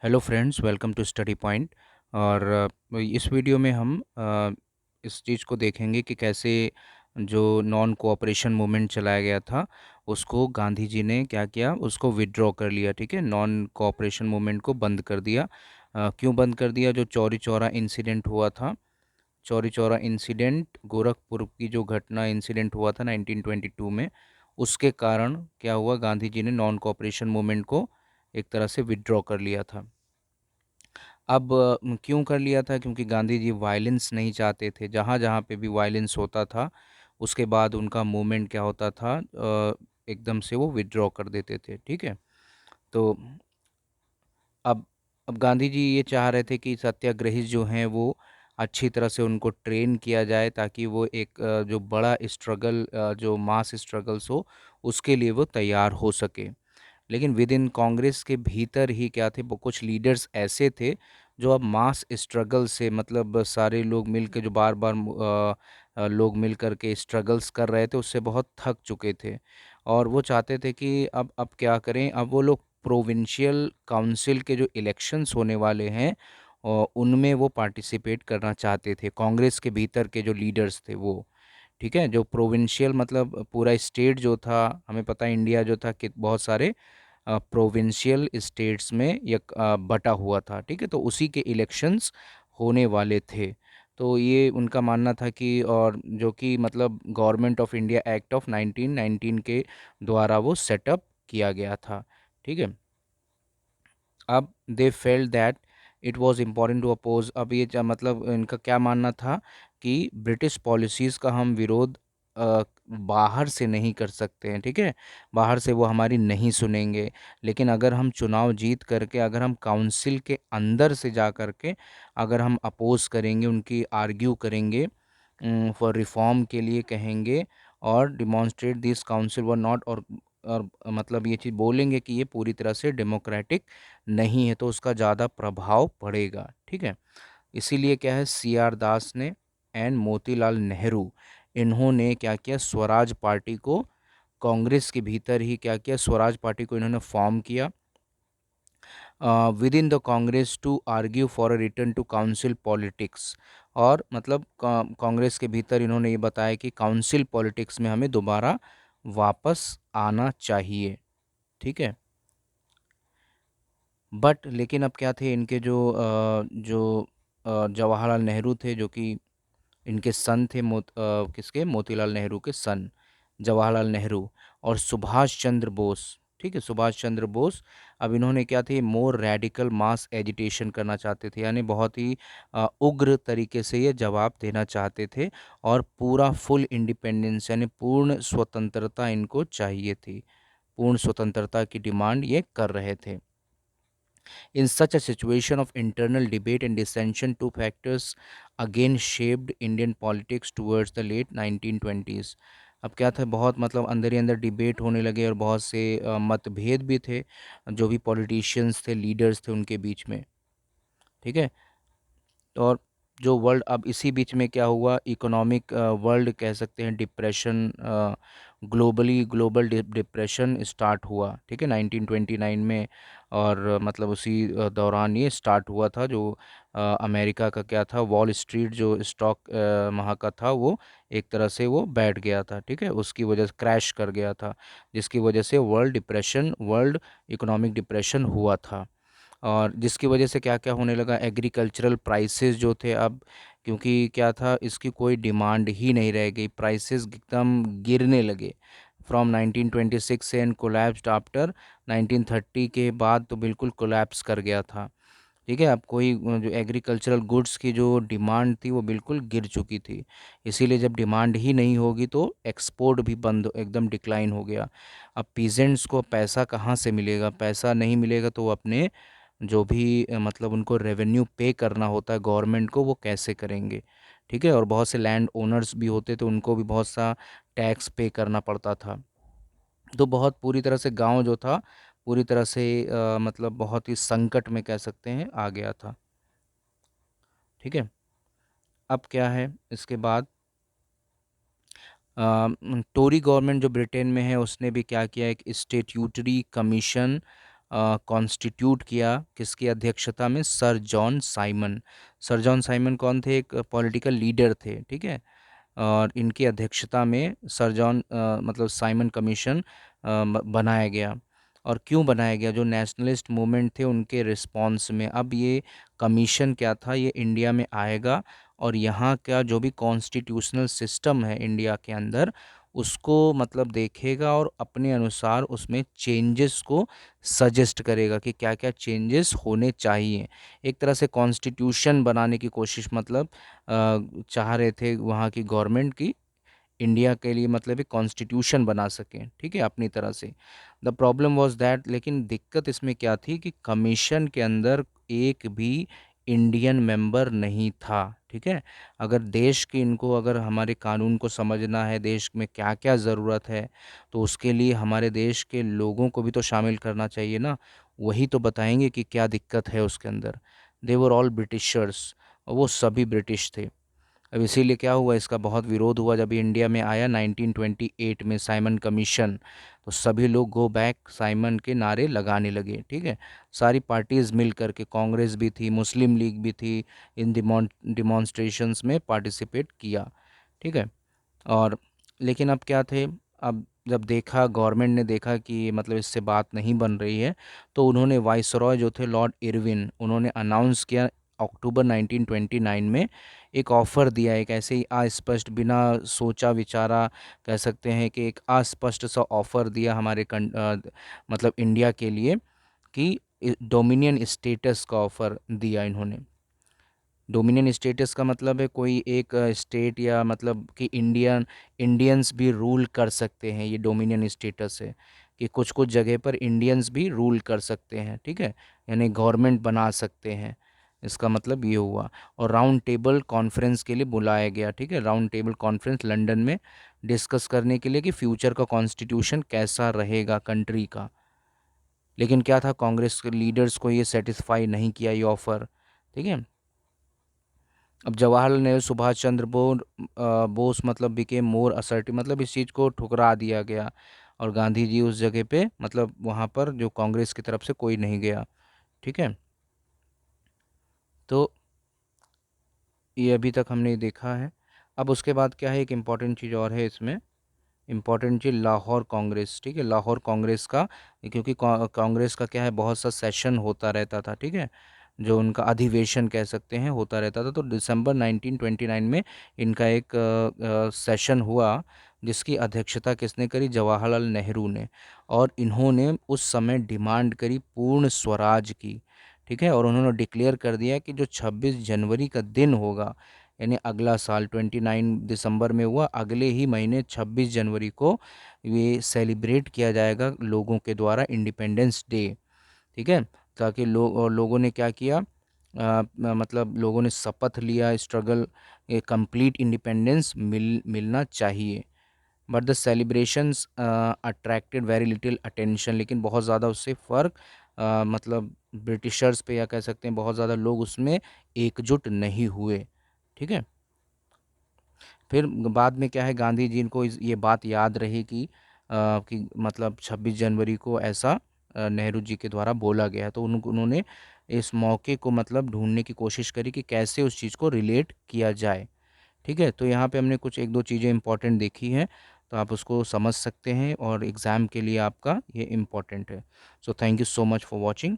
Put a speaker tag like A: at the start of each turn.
A: Hello friends, welcome to study point. और इस video में हम इस चीज़ को देखेंगे कि कैसे जो नॉन कोऑपरेशन मूवमेंट चलाया गया था उसको गांधी जी ने क्या किया, उसको विड्रॉ कर लिया। ठीक है, नॉन कोऑपरेशन मूवमेंट को बंद कर दिया। क्यों बंद कर दिया? जो चौरी चौरा इंसिडेंट हुआ था, चौरी चौरा इंसिडेंट, गोरखपुर की जो घटना इंसिडेंट हुआ था 1922 में, उसके कारण क्या हुआ, गांधी जी ने नॉन कोऑपरेशन मूवमेंट को एक तरह से विड्रॉ कर लिया था। अब क्यों कर लिया था? क्योंकि गांधी जी वायलेंस नहीं चाहते थे। जहाँ जहाँ पे भी वायलेंस होता था उसके बाद उनका मूवमेंट क्या होता था, एकदम से वो विड्रॉ कर देते थे। ठीक है, तो अब अब गांधी जी ये चाह रहे थे कि सत्याग्रही जो हैं वो अच्छी तरह से उनको ट्रेन किया जाए, ताकि वो एक जो बड़ा स्ट्रगल, जो मास स्ट्रगल्स हो, उसके लिए वो तैयार हो सके। लेकिन विद इन कांग्रेस के भीतर ही क्या थे, वो कुछ लीडर्स ऐसे थे जो अब मास स्ट्रगल से, मतलब सारे लोग मिल के जो बार बार लोग मिल कर के स्ट्रगल्स कर रहे थे, उससे बहुत थक चुके थे। और वो चाहते थे कि अब क्या करें। अब वो लोग प्रोविंशियल काउंसिल के जो इलेक्शंस होने वाले हैं उनमें वो पार्टिसिपेट करना चाहते थे, कांग्रेस के भीतर के जो लीडर्स थे वो। ठीक है, जो प्रोविंशियल मतलब पूरा स्टेट जो था, हमें पता है इंडिया जो था कि बहुत सारे प्रोविंशियल स्टेट्स में ये बटा हुआ था। ठीक है, तो उसी के इलेक्शंस होने वाले थे। तो ये उनका मानना था कि, और जो कि मतलब government of India act of 1919 के द्वारा वो सेटअप किया गया था। ठीक है, अब they felt that it was important to oppose. अब ये मतलब इनका क्या मानना था कि ब्रिटिश पॉलिसीज़ का हम विरोध बाहर से नहीं कर सकते हैं। ठीक है, बाहर से वो हमारी नहीं सुनेंगे, लेकिन अगर हम चुनाव जीत करके, अगर हम काउंसिल के अंदर से जा करके अगर हम अपोज करेंगे, उनकी आर्ग्यू करेंगे, फॉर रिफॉर्म के लिए कहेंगे, और demonstrate this council were not, और मतलब ये चीज़ बोलेंगे कि ये पूरी तरह से डेमोक्रेटिक नहीं है, तो उसका ज़्यादा प्रभाव पड़ेगा। ठीक है, इसीलिए क्या है, सी आर दास ने एंड मोतीलाल नेहरू, इन्होंने क्या किया, स्वराज पार्टी को, कांग्रेस के भीतर ही क्या किया, स्वराज पार्टी को इन्होंने फॉर्म किया within the Congress to argue for a return to council politics. और मतलब कांग्रेस के भीतर इन्होंने ये बताया कि काउंसिल पॉलिटिक्स में हमें दोबारा वापस आना चाहिए। ठीक है, बट लेकिन अब क्या थे इनके जो जवाहरलाल नेहरू थे, जो कि इनके सन थे, किसके, मोतीलाल नेहरू के सन जवाहरलाल नेहरू, और सुभाष चंद्र बोस। ठीक है, सुभाष चंद्र बोस, अब इन्होंने क्या थे, मोर रेडिकल मास एजिटेशन करना चाहते थे, यानी बहुत ही उग्र तरीके से ये जवाब देना चाहते थे, और पूरा फुल इंडिपेंडेंस यानी पूर्ण स्वतंत्रता इनको चाहिए थी, पूर्ण स्वतंत्रता की डिमांड ये कर रहे थे। In such a situation of internal debate and dissension, two factors again shaped Indian politics towards the late 1920s. अब क्या था, बहुत मतलब अंदर ही अंदर डिबेट होने लगे, और बहुत से मतभेद भी थे जो भी पॉलिटिशियंस थे, लीडर्स थे, उनके बीच में। ठीक है, तो और जो वर्ल्ड, अब इसी बीच में क्या हुआ, इकोनॉमिक वर्ल्ड कह सकते हैं, depression, globally global depression start हुआ। ठीक है, 1929 में, और मतलब उसी दौरान ये स्टार्ट हुआ था। जो अमेरिका का क्या था, वॉल स्ट्रीट जो स्टॉक वहाँ का था, वो एक तरह से वो बैठ गया था। ठीक है, उसकी वजह से क्रैश कर गया था, जिसकी वजह से वर्ल्ड इकोनॉमिक डिप्रेशन हुआ था। और जिसकी वजह से क्या क्या होने लगा, एग्रीकल्चरल प्राइसेस जो थे, अब क्योंकि क्या था, इसकी कोई डिमांड ही नहीं रह गई, प्राइसेस एकदम गिरने लगे फ्रॉम 1926 से, एंड कोलैप्स्ड आफ्टर 1930 के बाद तो बिल्कुल कोलैप्स कर गया था। ठीक है, अब कोई जो एग्रीकल्चरल गुड्स की जो डिमांड थी वो बिल्कुल गिर चुकी थी। इसीलिए जब डिमांड ही नहीं होगी तो एक्सपोर्ट भी बंद, एकदम डिक्लाइन हो गया। अब पीजेंट्स को पैसा कहाँ से मिलेगा? पैसा नहीं मिलेगा तो वो अपने जो भी मतलब उनको रेवेन्यू पे करना होता है गवर्नमेंट को, वो कैसे करेंगे? ठीक है, और बहुत से लैंड ओनर्स भी होते, तो उनको भी बहुत सा टैक्स पे करना पड़ता था। तो बहुत पूरी तरह से गांव जो था, पूरी तरह से मतलब बहुत ही संकट में कह सकते हैं आ गया था। ठीक है, अब क्या है इसके बाद, टोरी गवर्नमेंट जो ब्रिटेन में है, उसने भी क्या किया, एक स्टेट्यूटरी कमीशन कॉन्स्टिट्यूट किया, किसकी अध्यक्षता में? Sir John Simon. Sir John Simon कौन थे? एक पॉलिटिकल लीडर थे, ठीक है। और इनकी अध्यक्षता में सर जॉन मतलब साइमन कमीशन बनाया गया। और क्यों बनाया गया? जो नेशनलिस्ट मूवमेंट थे उनके रिस्पांस में। अब ये कमीशन क्या था? ये इंडिया में आएगा और यहाँ का जो भी कॉन्स्टिट्यूशनल सिस्टम है इंडिया के अंदर, उसको मतलब देखेगा और अपने अनुसार उसमें चेंजेस को सजेस्ट करेगा कि क्या क्या चेंजेस होने चाहिए। एक तरह से कॉन्स्टिट्यूशन बनाने की कोशिश मतलब चाह रहे थे वहाँ की गवर्नमेंट की इंडिया के लिए मतलब एक कॉन्स्टिट्यूशन बना सकें, ठीक है, अपनी तरह से। द प्रॉब्लम वाज दैट, लेकिन दिक्कत इसमें क्या थी कि कमीशन के अंदर एक भी इंडियन मेंबर नहीं था, ठीक है। अगर देश की इनको अगर हमारे कानून को समझना है, देश में क्या क्या ज़रूरत है, तो उसके लिए हमारे देश के लोगों को भी तो शामिल करना चाहिए ना। वही तो बताएंगे कि क्या दिक्कत है उसके अंदर। दे वर ऑल ब्रिटिशर्स, वो सभी ब्रिटिश थे। अब इसीलिए क्या हुआ, इसका बहुत विरोध हुआ जब ये इंडिया में आया 1928 में साइमन कमीशन। तो सभी लोग गो बैक साइमन के नारे लगाने लगे, ठीक है। सारी पार्टीज़ मिल करके, कांग्रेस भी थी, मुस्लिम लीग भी थी, इन डिमॉन्स्ट्रेशंस में पार्टिसिपेट किया, ठीक है। और लेकिन अब क्या थे, अब जब देखा गवर्नमेंट ने देखा कि मतलब इससे बात नहीं बन रही है, तो उन्होंने वाइसरॉय जो थे लॉर्ड इरविन, उन्होंने अनाउंस किया अक्टूबर 1929 में, एक ऑफ़र दिया, एक ऐसे ही अस्पष्ट बिना सोचा विचारा कह सकते हैं कि एक अस्पष्ट सा ऑफ़र दिया हमारे मतलब इंडिया के लिए कि डोमिनियन स्टेटस का ऑफ़र दिया इन्होंने। डोमिनियन स्टेटस का मतलब है कोई एक स्टेट या मतलब कि इंडियंस भी रूल कर सकते हैं, ये डोमिनियन स्टेटस है कि कुछ कुछ जगह पर इंडियंस भी रूल कर सकते हैं, ठीक है, यानी गवर्नमेंट बना सकते हैं। इसका मतलब ये हुआ। और राउंड टेबल कॉन्फ्रेंस के लिए बुलाया गया, ठीक है, राउंड टेबल कॉन्फ्रेंस लंदन में डिस्कस करने के लिए कि फ्यूचर का कॉन्स्टिट्यूशन कैसा रहेगा कंट्री का। लेकिन क्या था, कांग्रेस के लीडर्स को ये सेटिस्फाई नहीं किया ये ऑफ़र, ठीक है। अब जवाहरलाल नेहरू, सुभाष चंद्र बोस मतलब बिकेम मोर असर्टिव, मतलब इस चीज़ को ठुकरा दिया गया। और गांधी जी उस जगह पे मतलब वहाँ पर जो कांग्रेस की तरफ से कोई नहीं गया, ठीक है। तो ये अभी तक हमने देखा है। अब उसके बाद क्या है, एक इम्पॉर्टेंट चीज़ और है इसमें, इम्पॉर्टेंट चीज़ लाहौर कांग्रेस, ठीक है, लाहौर कांग्रेस का। क्योंकि कांग्रेस का क्या है, बहुत सा सेशन होता रहता था, ठीक है, जो उनका अधिवेशन कह सकते हैं होता रहता था। तो दिसंबर 1929 में इनका एक सेशन हुआ, जिसकी अध्यक्षता किसने करी? जवाहरलाल नेहरू ने। और इन्होंने उस समय डिमांड करी पूर्ण स्वराज की, ठीक है। और उन्होंने डिक्लेयर कर दिया कि जो 26 जनवरी का दिन होगा, यानी अगला साल 29 दिसंबर में हुआ, अगले ही महीने 26 जनवरी को ये सेलिब्रेट किया जाएगा लोगों के द्वारा, इंडिपेंडेंस डे, ठीक है। ताकि लोगों ने क्या किया, मतलब लोगों ने शपथ लिया, स्ट्रगल कंप्लीट इंडिपेंडेंस मिलना चाहिए। But the celebrations attracted very little attention, लेकिन बहुत ज़्यादा उससे फ़र्क मतलब ब्रिटिशर्स पे या कह सकते हैं बहुत ज़्यादा लोग उसमें एकजुट नहीं हुए, ठीक है। फिर बाद में क्या है, गांधी जी को ये बात याद रही कि मतलब 26 जनवरी को ऐसा नेहरू जी के द्वारा बोला गया। तो उन्होंने इस मौके को मतलब ढूंढने की कोशिश करी कि कैसे उस चीज़ को रिलेट किया जाए, ठीक है। तो यहाँ पे हमने कुछ एक दो चीज़ें इंपॉर्टेंट देखी हैं, तो आप उसको समझ सकते हैं और एग्ज़ाम के लिए आपका ये इम्पॉर्टेंट है। So thank you so much for watching.